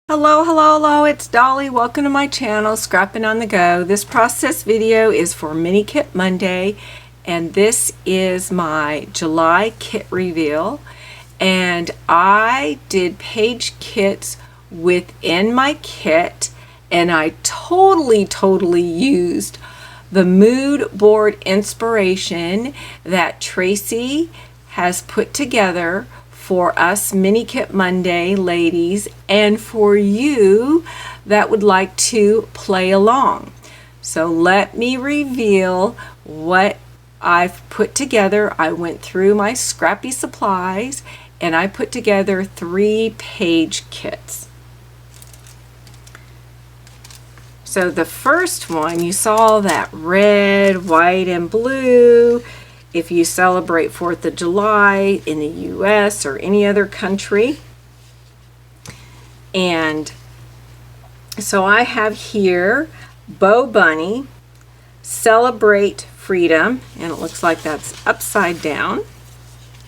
Hello, hello, hello, it's Dolly. Welcome to my channel, Scrapping on the Go. This process video is for Mini Kit Monday, and this is my July kit reveal. And I did page kits within my kit, and I totally used the mood board inspiration that Traci has put together for us Mini Kit Monday ladies and for you that would like to play along. So let me reveal what I've put together. I went through my scrappy supplies and I put together 3 page kits. So the first one, you saw that red, white, and blue. If you celebrate 4th of July in the US or any other country. And so I have here Bo Bunny, Celebrate Freedom, and it looks like that's upside down.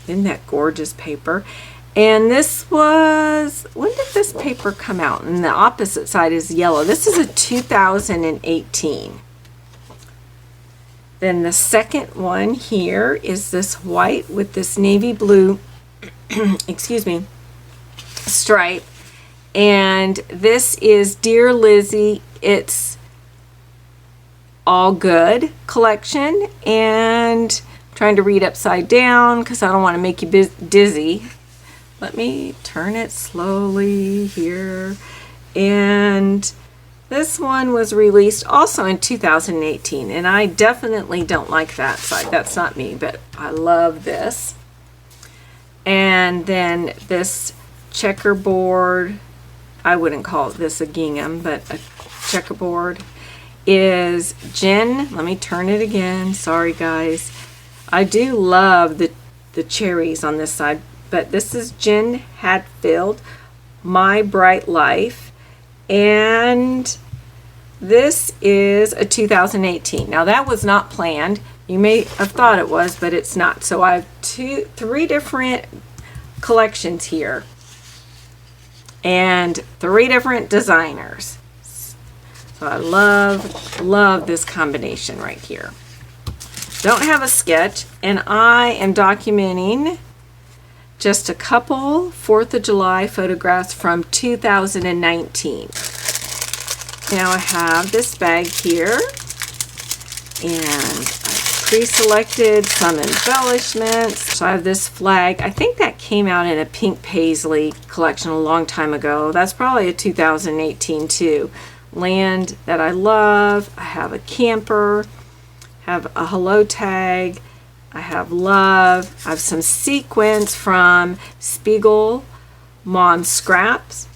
Isn't that gorgeous paper? And this was, when did this paper come out? And the opposite side is yellow. This is a 2018. Then the second one here is this white with this navy blue, excuse me, stripe. And this is Dear Lizzie, It's All Good collection. And I'm trying to read upside down because I don't want to make you dizzy. Let me turn it slowly here. And this one was released also in 2018, and I definitely don't like that side. That's not me, but I love this. And then this checkerboard, I wouldn't call this a gingham, but a checkerboard, is Jen. Let me turn it again. Sorry, guys. I do love the cherries on this side, but this is Jen Hatfield, My Bright Life. And this is a 2018. Now that was not planned. You may have thought it was, but it's not. So I have 3 different collections here and 3 different designers. So I love this combination right here. Don't have a sketch, and I am documenting just a couple 4th of July photographs from 2019. Now I have this bag here, and I pre-selected some embellishments. So I have this flag. I think that came out in a pink paisley collection a long time ago. That's probably a 2018 too. Land that I love. I have a camper, have a hello tag, I have love. I have some sequins from Spiegel Mom Scraps.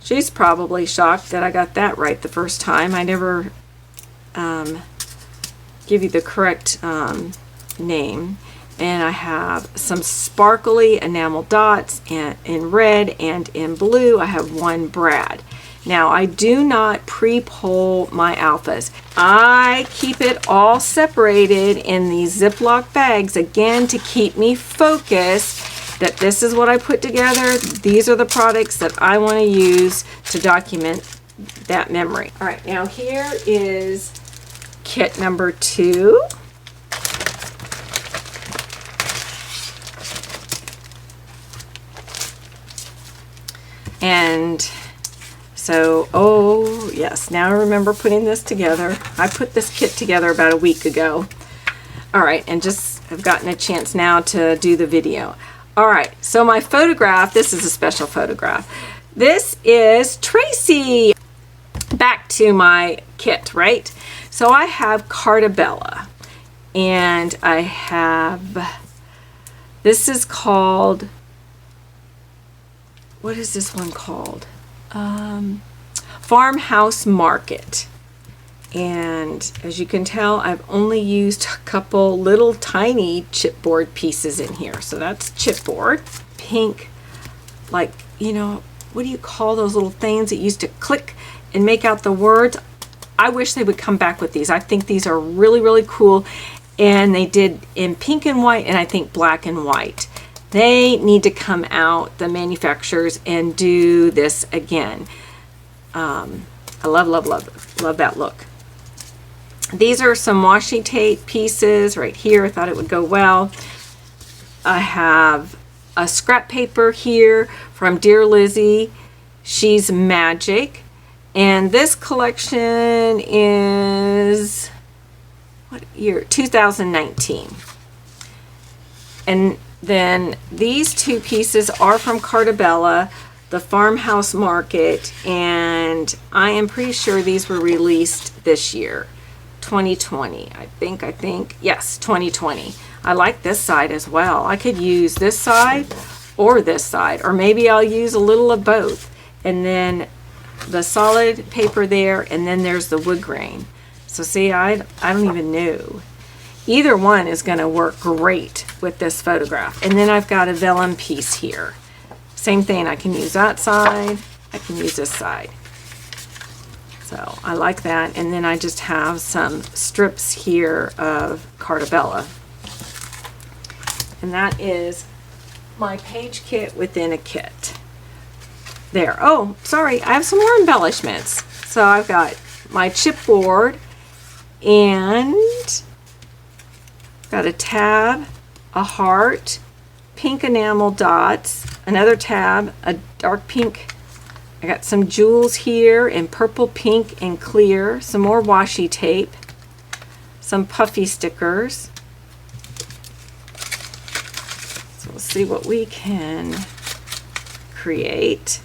She's probably shocked that I got that right the first time. I never give you the correct name. And I have some sparkly enamel dots in red and in blue. I have one Brad. Now, I do not pre-pull my alphas. I keep it all separated in these Ziploc bags, again, to keep me focused that this is what I put together. These are the products that I want to use to document that memory. All right, now here is kit number 2. And so, oh yes, now I remember putting this together. I put this kit together about a week ago. All right, and just have gotten a chance now to do the video. All right, so my photograph, this is a special photograph. This is Traci. Back to my kit, right? So I have Cartabella, and I have, this is called, what is this one called? Farmhouse Market. And as you can tell, I've only used a couple little tiny chipboard pieces in here. So that's chipboard. Pink, like, you know, what do you call those little things that used to click and make out the words? I wish they would come back with these. I think these are really cool. And they did in pink and white, and I think black and white. They need to come out, the manufacturers, and do this again. I love, love, love, love that look. These are some washi tape pieces right here. I thought it would go well. I have a scrap paper here from Dear Lizzie. She's Magic. And this collection is, what year? 2019. And then these two pieces are from Cartabella, the Farmhouse Market, and I am pretty sure these were released this year, 2020. I think, yes, 2020. I like this side as well. I could use this side or this side, or maybe I'll use a little of both. And then the solid paper there, and then there's the wood grain. So see, I don't even know. Either one is going to work great with this photograph. And then I've got a vellum piece here. Same thing, I can use that side, I can use this side. So I like that. And then I just have some strips here of Cartabella. And that is my page kit within a kit. There. Oh, sorry, I have some more embellishments. So I've got my chipboard, and got a tab, a heart, pink enamel dots, another tab, a dark pink. I got some jewels here in purple, pink, and clear, some more washi tape, some puffy stickers. So we'll see what we can create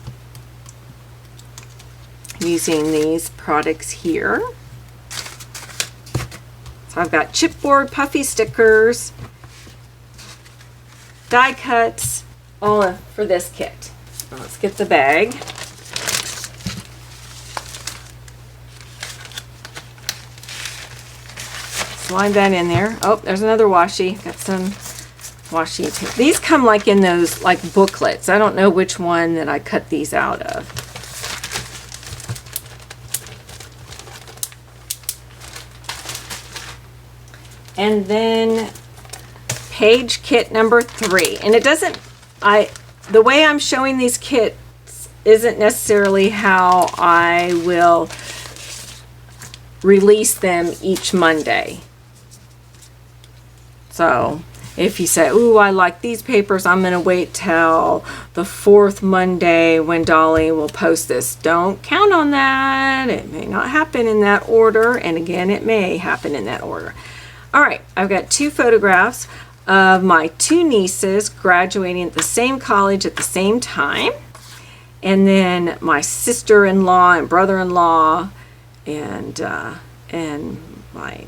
using these products here. So I've got chipboard, puffy stickers, die cuts, all for this kit. Now let's get the bag. Slide that in there. Oh, there's another washi. Got some washi tape. These come like in those like booklets. I don't know which one that I cut these out of. And then page kit number 3. And it doesn't, the way I'm showing these kits isn't necessarily how I will release them each Monday. So if you say, ooh, I like these papers, I'm going to wait till the 4th Monday when Dolly will post this. Don't count on that. It may not happen in that order. And again, it may happen in that order. All right, I've got 2 photographs of my 2 nieces graduating at the same college at the same time. And then my sister-in-law and brother-in-law and my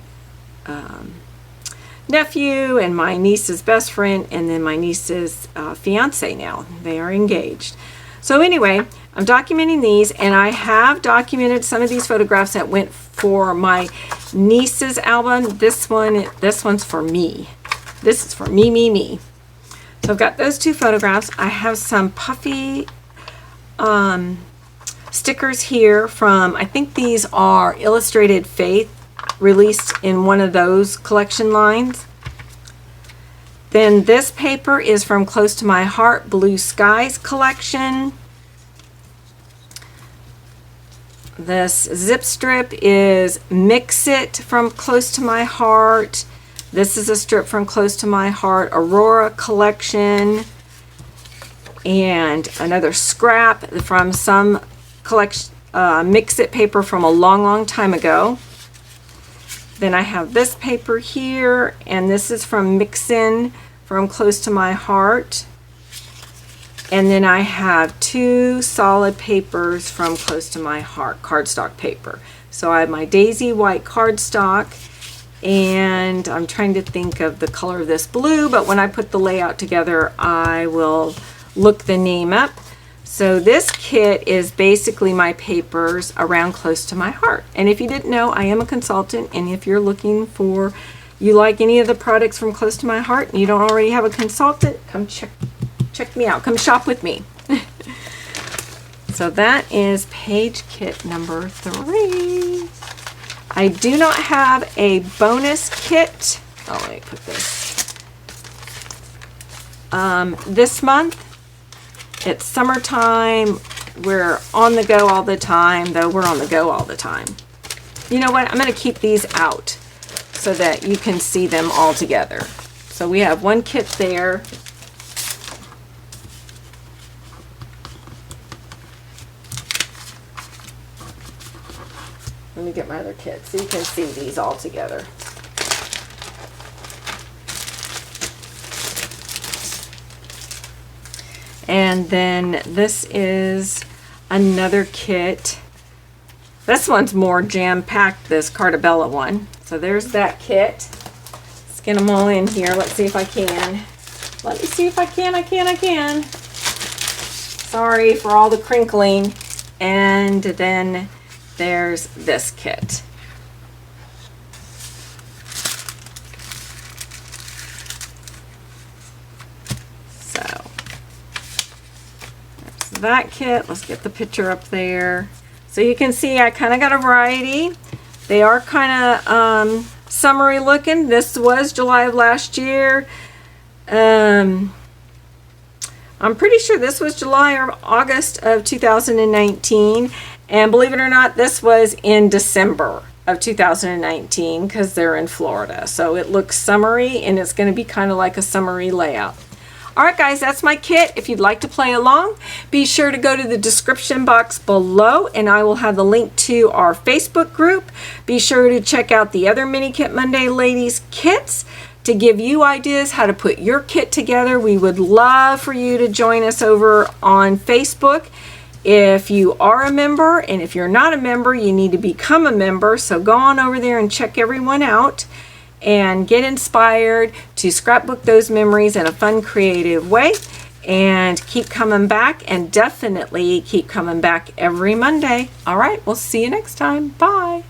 nephew and my niece's best friend, and then my niece's fiance now. They are engaged. So anyway, I'm documenting these, and I have documented some of these photographs that went for my niece's album. This one's for me. This is for me. So I've got those 2 photographs. I have some puffy stickers here from, I think these are Illustrated Faith, released in one of those collection lines. Then this paper is from Close to My Heart, Blue Skies collection. This zip strip is Mix It from Close to My Heart. This is a strip from Close to My Heart, Aurora collection. And another scrap from some collection, Mix It paper from a long, long time ago. Then I have this paper here, and this is from Mixin from Close to My Heart. And then I have 2 solid papers from Close to My Heart, cardstock paper. So I have my Daisy white cardstock, and I'm trying to think of the color of this blue, but when I put the layout together, I will look the name up. So this kit is basically my papers around Close to My Heart. And if you didn't know, I am a consultant, and if you're looking for, you like any of the products from Close to My Heart and you don't already have a consultant, come check me out. Come shop with me. So that is page kit number 3. I do not have a bonus kit. Oh, let me put this. This month, it's summertime. We're on the go all the time, though we're on the go all the time. You know what? I'm going to keep these out so that you can see them all together. So we have one kit there. Let me get my other kit so you can see these all together. And then this is another kit. This one's more jam-packed, this Cartabella one. So there's that kit. Let's get them all in here. Let's see if I can. Let me see if I can. Sorry for all the crinkling. And then there's this kit. That kit. Let's get the picture up there. So you can see I kind of got a variety. They are kind of summery looking. This was July of last year. I'm pretty sure this was July or August of 2019. And believe it or not, this was in December of 2019 because they're in Florida. So it looks summery and it's going to be kind of like a summery layout. Alright guys, that's my kit. If you'd like to play along, be sure to go to the description box below and I will have the link to our Facebook group. Be sure to check out the other Mini Kit Monday ladies kits to give you ideas how to put your kit together. We would love for you to join us over on Facebook. If you are a member, and if you're not a member, you need to become a member. So go on over there and check everyone out and get inspired to scrapbook those memories in a fun, creative way, and keep coming back, and definitely keep coming back every Monday. All right, we'll see you next time. Bye.